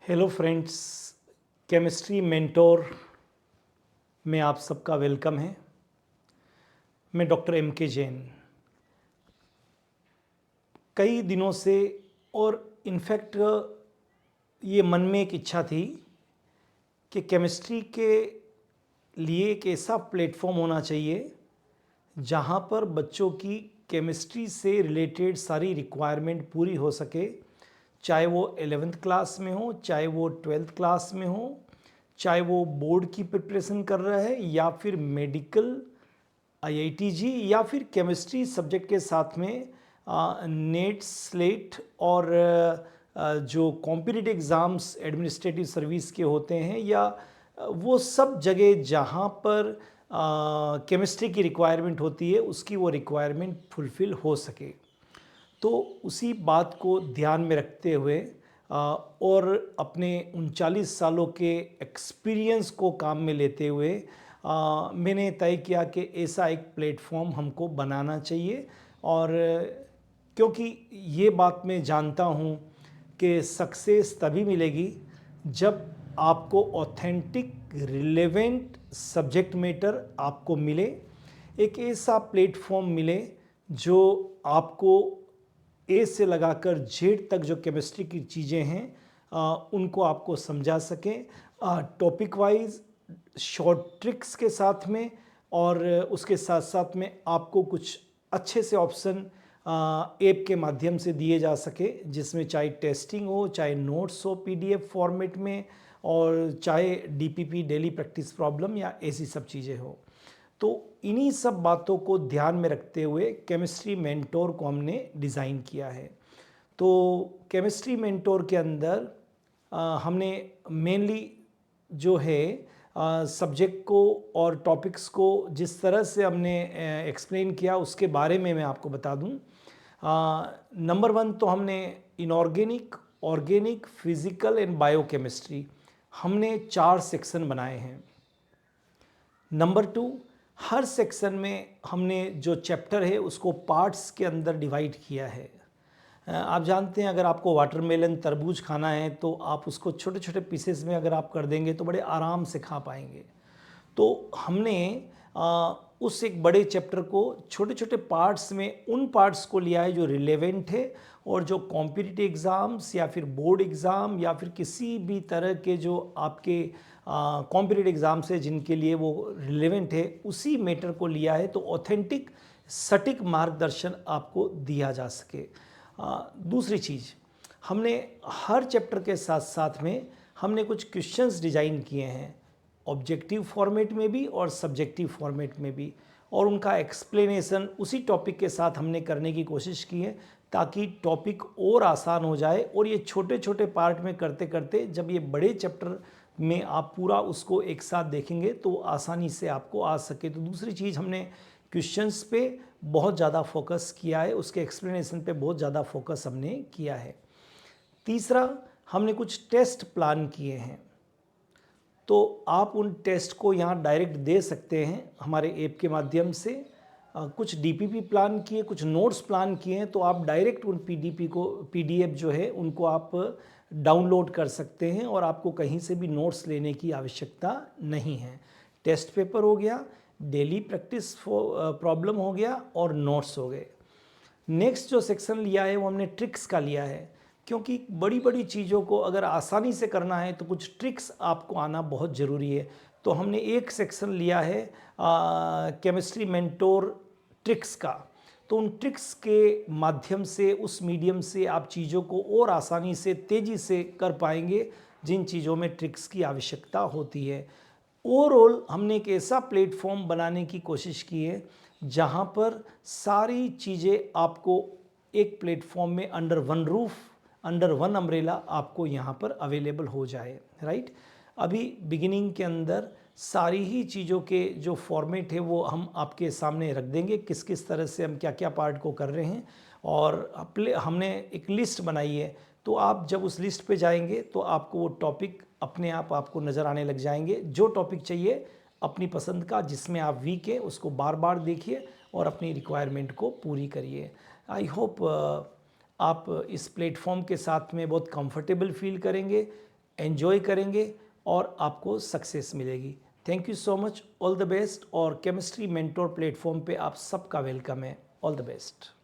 Hello friends, chemistry mentor में आप सबका वेलकम है। मैं डॉक्टर एम के जैन। कई दिनों से और इनफैक्ट ये मन में एक इच्छा थी कि केमिस्ट्री के लिए एक ऐसा प्लेटफॉर्म होना चाहिए जहाँ पर बच्चों की केमिस्ट्री से रिलेटेड सारी रिक्वायरमेंट पूरी हो सके, चाहे वो 11th क्लास में हो, चाहे वो 12th क्लास में हो, चाहे वो बोर्ड की प्रिपरेशन कर रहा है या फिर मेडिकल आईआईटी या फिर केमिस्ट्री सब्जेक्ट के साथ में नेट स्लेट और जो कॉम्पिटिटिव एग्ज़ाम्स एडमिनिस्ट्रेटिव सर्विस के होते हैं या वो सब जगह जहाँ पर केमिस्ट्री की रिक्वायरमेंट होती है उसकी वो रिक्वायरमेंट फुलफ़िल हो सके। तो उसी बात को ध्यान में रखते हुए और अपने 39 सालों के एक्सपीरियंस को काम में लेते हुए मैंने तय किया कि ऐसा एक प्लेटफॉर्म हमको बनाना चाहिए। और क्योंकि ये बात मैं जानता हूँ कि सक्सेस तभी मिलेगी जब आपको ऑथेंटिक रिलेवेंट सब्जेक्ट मैटर आपको मिले, एक ऐसा प्लेटफॉर्म मिले जो आपको ए से लगाकर जेड तक जो केमिस्ट्री की चीज़ें हैं उनको आपको समझा सकें टॉपिक वाइज शॉर्ट ट्रिक्स के साथ में, और उसके साथ साथ में आपको कुछ अच्छे से ऑप्शन ऐप के माध्यम से दिए जा सके, जिसमें चाहे टेस्टिंग हो, चाहे नोट्स हो पीडीएफ फॉर्मेट में, और चाहे डीपीपी डेली प्रैक्टिस प्रॉब्लम या ऐसी सब चीज़ें हो। तो इन्हीं सब बातों को ध्यान में रखते हुए केमिस्ट्री मेंटोर को हमने डिज़ाइन किया है। तो केमिस्ट्री मेंटोर के अंदर हमने मेनली जो है सब्जेक्ट को और टॉपिक्स को जिस तरह से हमने एक्सप्लेन किया उसके बारे में मैं आपको बता दूं। नंबर 1 तो हमने inorganic, organic, physical and biochemistry हमने 4 सेक्शन बनाए हैं। नंबर 2, हर सेक्शन में हमने जो चैप्टर है उसको पार्ट्स के अंदर डिवाइड किया है। आप जानते हैं अगर आपको वाटरमेलन तरबूज खाना है तो आप उसको छोटे छोटे पीसेस में अगर आप कर देंगे तो बड़े आराम से खा पाएंगे। तो हमने उस एक बड़े चैप्टर को छोटे छोटे पार्ट्स में उन पार्ट्स को लिया है जो रिलेवेंट है और जो कॉम्पिटिटिव एग्ज़ाम्स या फिर बोर्ड एग्ज़ाम या फिर किसी भी तरह के जो आपके कॉम्पिटिटिव एग्ज़ाम्स है जिनके लिए वो रिलेवेंट है उसी मैटर को लिया है, तो ऑथेंटिक सटीक मार्गदर्शन आपको दिया जा सके। दूसरी चीज़, हमने हर चैप्टर के साथ साथ में हमने कुछ क्वेश्चंस डिज़ाइन किए हैं, ऑब्जेक्टिव फॉर्मेट में भी और सब्जेक्टिव फॉर्मेट में भी, और उनका एक्सप्लेनेशन उसी टॉपिक के साथ हमने करने की कोशिश की है ताकि टॉपिक और आसान हो जाए। और ये छोटे छोटे पार्ट में करते करते जब ये बड़े चैप्टर में आप पूरा उसको एक साथ देखेंगे तो आसानी से आपको आ सके। तो दूसरी चीज़, हमने क्वेश्चंस पे बहुत ज़्यादा फोकस किया है, उसके एक्सप्लेनेशन पे बहुत ज़्यादा फोकस हमने किया है। तीसरा, हमने कुछ टेस्ट प्लान किए हैं, तो आप उन टेस्ट को यहाँ डायरेक्ट दे सकते हैं हमारे ऐप के माध्यम से। कुछ डीपीपी प्लान किए, कुछ नोट्स प्लान किए हैं, तो आप डायरेक्ट उन पीडीएफ जो है उनको आप डाउनलोड कर सकते हैं और आपको कहीं से भी नोट्स लेने की आवश्यकता नहीं है। टेस्ट पेपर हो गया, डेली प्रैक्टिस प्रॉब्लम हो गया और नोट्स हो गए। नेक्स्ट जो सेक्शन लिया है वो हमने ट्रिक्स का लिया है, क्योंकि बड़ी बड़ी चीज़ों को अगर आसानी से करना है तो कुछ ट्रिक्स आपको आना बहुत ज़रूरी है। तो हमने एक सेक्शन लिया है केमिस्ट्री मेंटोर ट्रिक्स का। तो उन ट्रिक्स के माध्यम से, उस मीडियम से आप चीज़ों को और आसानी से, तेज़ी से कर पाएंगे जिन चीज़ों में ट्रिक्स की आवश्यकता होती है। ओवरऑल हमने एक ऐसा प्लेटफॉर्म बनाने की कोशिश की है जहाँ पर सारी चीज़ें आपको एक प्लेटफॉर्म में under one roof, under one umbrella आपको यहाँ पर अवेलेबल हो जाए, राइट। अभी बिगिनिंग के अंदर सारी ही चीज़ों के जो फॉर्मेट है वो हम आपके सामने रख देंगे, किस किस तरह से हम क्या क्या पार्ट को कर रहे हैं, और हमने एक लिस्ट बनाई है। तो आप जब उस लिस्ट पे जाएंगे तो आपको वो टॉपिक अपने आप आपको नज़र आने लग जाएंगे। जो टॉपिक चाहिए अपनी पसंद का, जिसमें आप वीक है, उसको बार बार देखिए और अपनी रिक्वायरमेंट को पूरी करिए। आई होप आप इस प्लेटफॉर्म के साथ में बहुत कंफर्टेबल फील करेंगे। एंजॉय करेंगे और आपको सक्सेस मिलेगी। Thank you so much, all the best. और केमिस्ट्री मेंटोर प्लेटफॉर्म पे आप सबका वेलकम है। All the best.